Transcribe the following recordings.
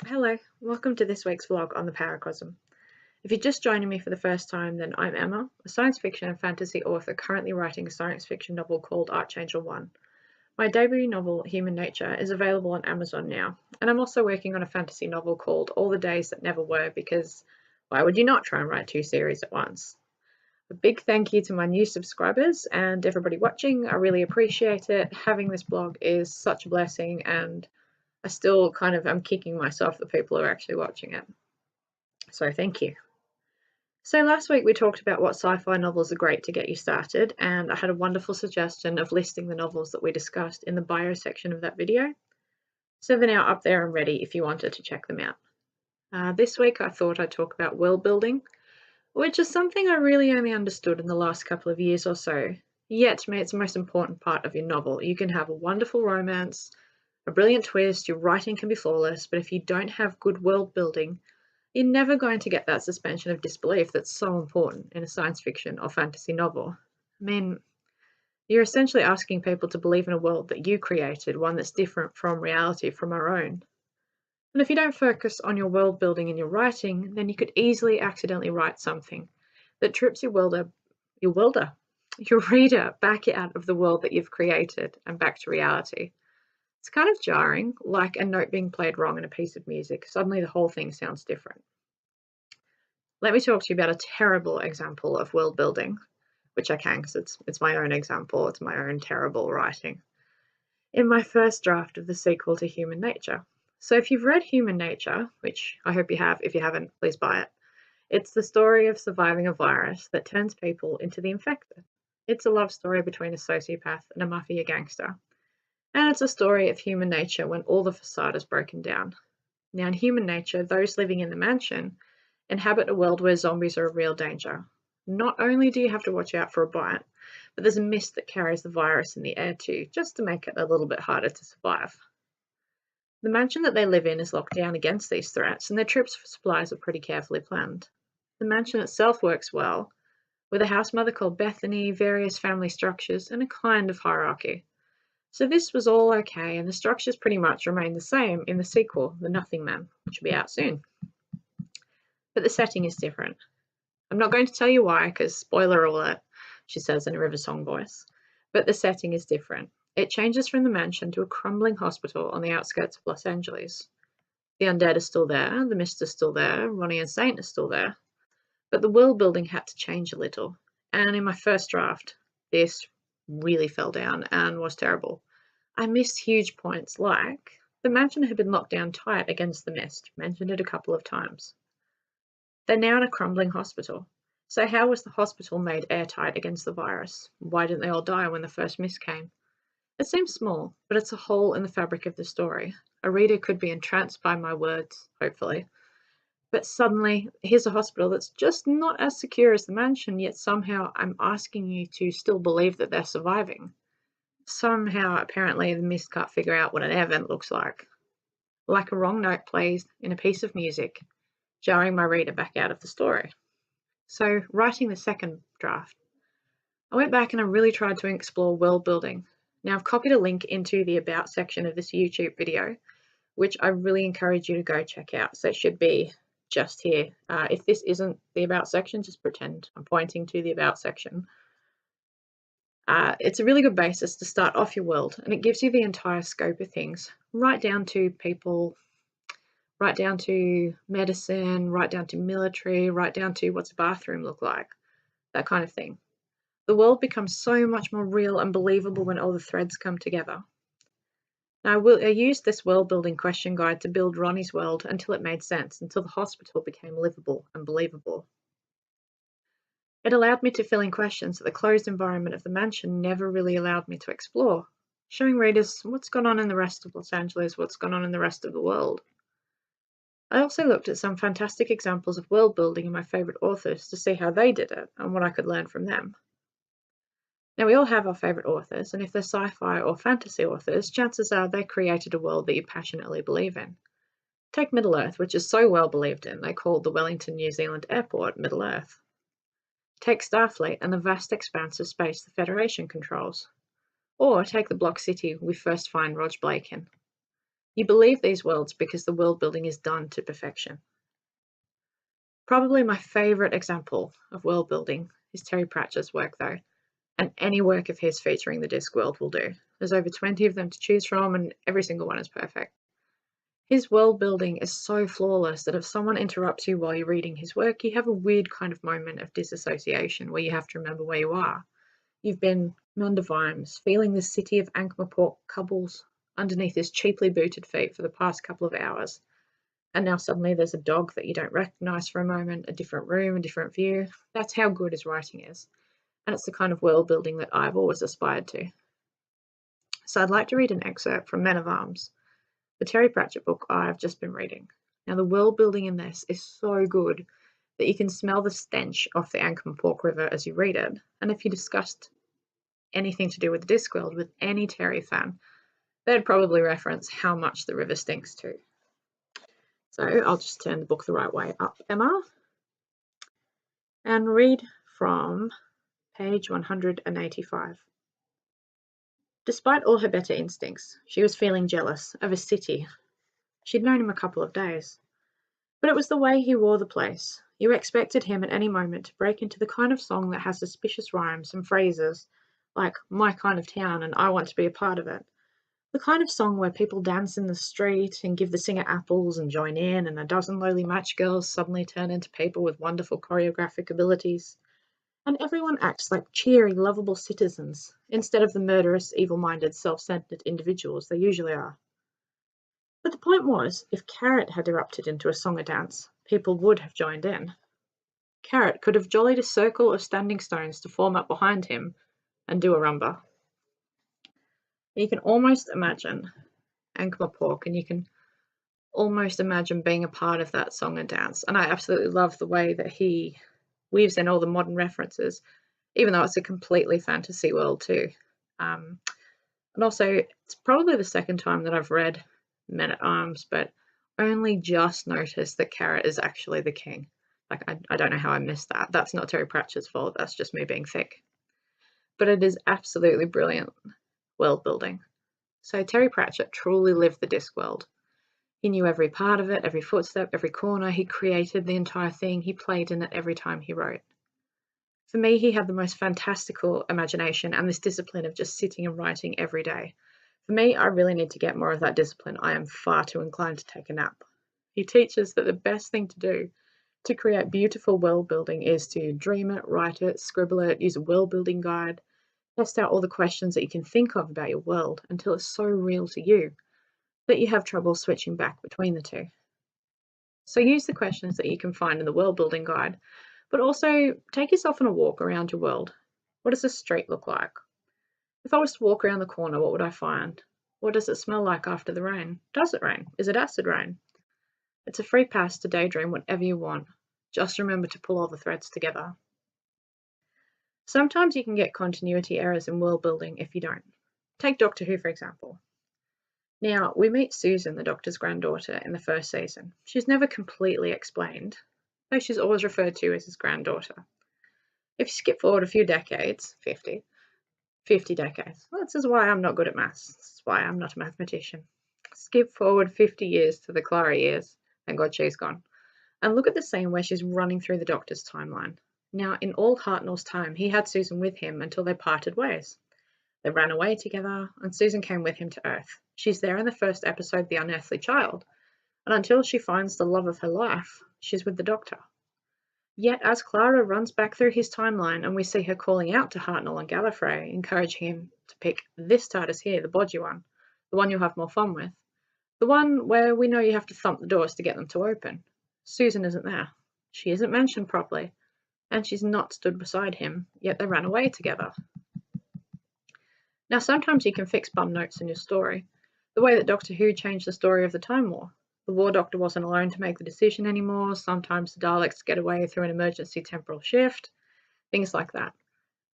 Hello, welcome to this week's vlog on the Paracosm. If you're just joining me for the first time, then I'm Emma, a science fiction and fantasy author currently writing a science fiction novel called Archangel 1. My debut novel, Human Nature, is available on Amazon now, and I'm also working on a fantasy novel called All the Days That Never Were because why would you not try and write two series at once? A big thank you to my new subscribers and everybody watching. I really appreciate it. Having this blog is such a blessing, and I still am kicking myself that people are actually watching it. So thank you. So last week we talked about what sci-fi novels are great to get you started, and I had a wonderful suggestion of listing the novels that we discussed in the bio section of that video. So they're now up there and ready if you wanted to check them out. This week I thought I'd talk about world building, which is something I really only understood in the last couple of years or so. Yet to me it's the most important part of your novel. You can have a wonderful romance, a brilliant twist, your writing can be flawless, but if you don't have good world building, you're never going to get that suspension of disbelief that's so important in a science fiction or fantasy novel. I mean, you're essentially asking people to believe in a world that you created, one that's different from reality, from our own. And if you don't focus on your world building in your writing, then you could easily accidentally write something that trips your reader back out of the world that you've created and back to reality. It's kind of jarring, like a note being played wrong in a piece of music. Suddenly the whole thing sounds different. Let me talk to you about a terrible example of world building, which I can because it's my own example, it's my own terrible writing. In my first draft of the sequel to Human Nature. So if you've read Human Nature, which I hope you have, if you haven't, please buy it. It's the story of surviving a virus that turns people into the infected. It's a love story between a sociopath and a mafia gangster. And it's a story of human nature when all the facade is broken down. Now, in Human Nature, those living in the mansion inhabit a world where zombies are a real danger. Not only do you have to watch out for a bite, but there's a mist that carries the virus in the air too, just to make it a little bit harder to survive. The mansion that they live in is locked down against these threats, and their trips for supplies are pretty carefully planned. The mansion itself works well, with a house mother called Bethany, various family structures, and a kind of hierarchy. So this was all okay, and the structures pretty much remain the same in the sequel, The Nothing Man, which will be out soon. But the setting is different. I'm not going to tell you why, because spoiler alert, she says in a River Song voice, but the setting is different. It changes from the mansion to a crumbling hospital on the outskirts of Los Angeles. The undead are still there, the mist is still there, Ronnie and Saint are still there, but the world building had to change a little. And in my first draft, this really fell down and was terrible. I missed huge points like the mansion had been locked down tight against the mist, mentioned it a couple of times. They're now in a crumbling hospital. So how was the hospital made airtight against the virus? Why didn't they all die when the first mist came? It seems small, but it's a hole in the fabric of the story. A reader could be entranced by my words, hopefully. But suddenly, here's a hospital that's just not as secure as the mansion, yet somehow I'm asking you to still believe that they're surviving. Somehow, apparently, the mist can't figure out what an air vent looks like a wrong note plays in a piece of music, jarring my reader back out of the story. So, writing the second draft, I went back and I really tried to explore world building. Now, I've copied a link into the About section of this YouTube video, which I really encourage you to go check out. So, it should be just here. If this isn't the About section, just pretend I'm pointing to the About section. It's a really good basis to start off your world, and it gives you the entire scope of things, right down to people, right down to medicine, right down to military, right down to what's a bathroom look like, that kind of thing. The world becomes so much more real and believable when all the threads come together. Now, I used this world building question guide to build Ronnie's world until it made sense, until the hospital became livable and believable. It allowed me to fill in questions that the closed environment of the mansion never really allowed me to explore, showing readers what's gone on in the rest of Los Angeles, what's gone on in the rest of the world. I also looked at some fantastic examples of world building in my favourite authors to see how they did it and what I could learn from them. Now, we all have our favourite authors, and if they're sci-fi or fantasy authors, chances are they created a world that you passionately believe in. Take Middle-earth, which is so well believed in, they called the Wellington, New Zealand airport Middle-earth. Take Starfleet and the vast expanse of space the Federation controls. Or take the block city we first find Rog Blake in. You believe these worlds because the world building is done to perfection. Probably my favourite example of world building is Terry Pratchett's work, though, and any work of his featuring the Discworld will do. There's over 20 of them to choose from, and every single one is perfect. His world building is so flawless that if someone interrupts you while you're reading his work, you have a weird kind of moment of disassociation where you have to remember where you are. You've been under Vimes, feeling the city of Ankh-Morpork cobbles underneath his cheaply booted feet for the past couple of hours. And now suddenly there's a dog that you don't recognise for a moment, a different room, a different view. That's how good his writing is. And it's the kind of world building that I've always aspired to. So I'd like to read an excerpt from Men of Arms, the Terry Pratchett book I've just been reading. Now, the world building in this is so good that you can smell the stench off the Ankh-Morpork River as you read it. And if you discussed anything to do with the Discworld with any Terry fan, they'd probably reference how much the river stinks too. So I'll just turn the book the right way up, Emma, and read from page 185. Despite all her better instincts, she was feeling jealous of a city. She'd known him a couple of days. But it was the way he wore the place. You expected him at any moment to break into the kind of song that has suspicious rhymes and phrases like "my kind of town" and "I want to be a part of it." The kind of song where people dance in the street and give the singer apples and join in, and a dozen lowly match girls suddenly turn into people with wonderful choreographic abilities. And everyone acts like cheery, lovable citizens, instead of the murderous, evil-minded, self-centered individuals they usually are. But the point was, if Carrot had erupted into a song or dance, people would have joined in. Carrot could have jollied a circle of standing stones to form up behind him and do a rumba. You can almost imagine Ankh-Morpork, and you can almost imagine being a part of that song and dance. And I absolutely love the way that he weaves in all the modern references, even though it's a completely fantasy world too. And also, it's probably the second time that I've read Men at Arms, but only just noticed that Carrot is actually the king. Like, I don't know how I missed that. That's not Terry Pratchett's fault. That's just me being thick. But it is absolutely brilliant world building. So Terry Pratchett truly lived the Discworld. He knew every part of it, every footstep, every corner. He created the entire thing. He played in it every time he wrote. For me, he had the most fantastical imagination and this discipline of just sitting and writing every day. For me, I really need to get more of that discipline. I am far too inclined to take a nap. He teaches that the best thing to do to create beautiful world building is to dream it, write it, scribble it, use a world building guide, test out all the questions that you can think of about your world until it's so real to you that you have trouble switching back between the two. So use the questions that you can find in the world building guide, but also take yourself on a walk around your world. What does a street look like? If I was to walk around the corner, what would I find? What does it smell like after the rain? Does it rain? Is it acid rain? It's a free pass to daydream whatever you want. Just remember to pull all the threads together. Sometimes you can get continuity errors in world building if you don't. Take Doctor Who, for example. Now, we meet Susan, the Doctor's granddaughter, in the first season. She's never completely explained, though she's always referred to as his granddaughter. If you skip forward a few decades, 50 decades, well, this is why I'm not good at maths. This is why I'm not a mathematician. Skip forward 50 years to the Clara years, thank God she's gone, and look at the scene where she's running through the Doctor's timeline. Now, in all Hartnell's time, he had Susan with him until they parted ways. They ran away together, and Susan came with him to Earth. She's there in the first episode, The Unearthly Child, and until she finds the love of her life, she's with the Doctor. Yet as Clara runs back through his timeline and we see her calling out to Hartnell and Gallifrey, encouraging him to pick this TARDIS here, the bodgy one, the one you'll have more fun with, the one where we know you have to thump the doors to get them to open, Susan isn't there. She isn't mentioned properly, and she's not stood beside him, yet they ran away together. Now, sometimes you can fix bum notes in your story, the way that Doctor Who changed the story of the Time War. The War Doctor wasn't alone to make the decision anymore. Sometimes the Daleks get away through an emergency temporal shift, things like that.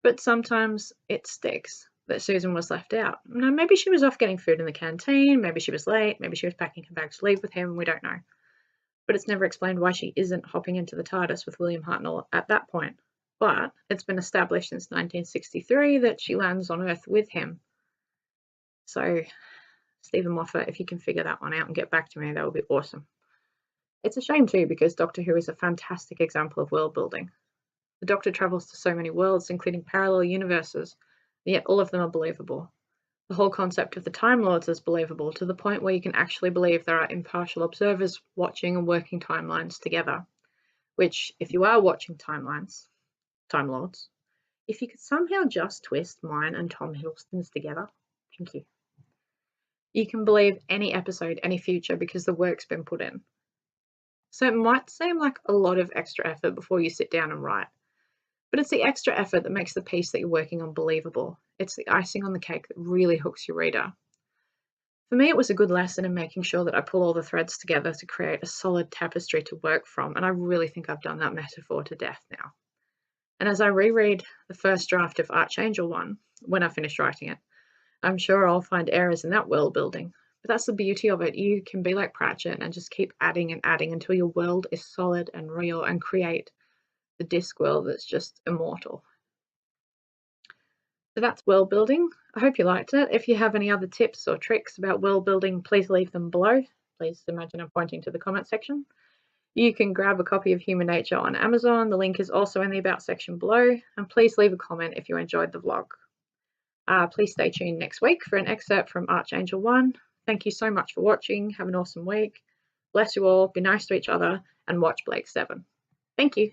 But sometimes it sticks that Susan was left out. Now, maybe she was off getting food in the canteen, maybe she was late, maybe she was packing her bag to leave with him, we don't know. But it's never explained why she isn't hopping into the TARDIS with William Hartnell at that point. But it's been established since 1963 that she lands on Earth with him. So Stephen Moffat, if you can figure that one out and get back to me, that would be awesome. It's a shame too, because Doctor Who is a fantastic example of world building. The Doctor travels to so many worlds, including parallel universes, yet all of them are believable. The whole concept of the Time Lords is believable, to the point where you can actually believe there are impartial observers watching and working timelines together. Which, if you are watching Time Lords, if you could somehow just twist mine and Tom Hiddleston's together, thank you. You can believe any episode, any future, because the work's been put in. So it might seem like a lot of extra effort before you sit down and write, but it's the extra effort that makes the piece that you're working on believable. It's the icing on the cake that really hooks your reader. For me, it was a good lesson in making sure that I pull all the threads together to create a solid tapestry to work from, and I really think I've done that metaphor to death now. And as I reread the first draft of Archangel 1, when I finish writing it, I'm sure I'll find errors in that world building. But that's the beauty of it. You can be like Pratchett and just keep adding and adding until your world is solid and real, and create the disc world that's just immortal. So that's world building. I hope you liked it. If you have any other tips or tricks about world building, please leave them below. Please imagine I'm pointing to the comment section. You can grab a copy of Human Nature on Amazon. The link is also in the About section below. And please leave a comment if you enjoyed the vlog. Please stay tuned next week for an excerpt from Archangel 1. Thank you so much for watching. Have an awesome week. Bless you all. Be nice to each other. And watch Blake 7. Thank you.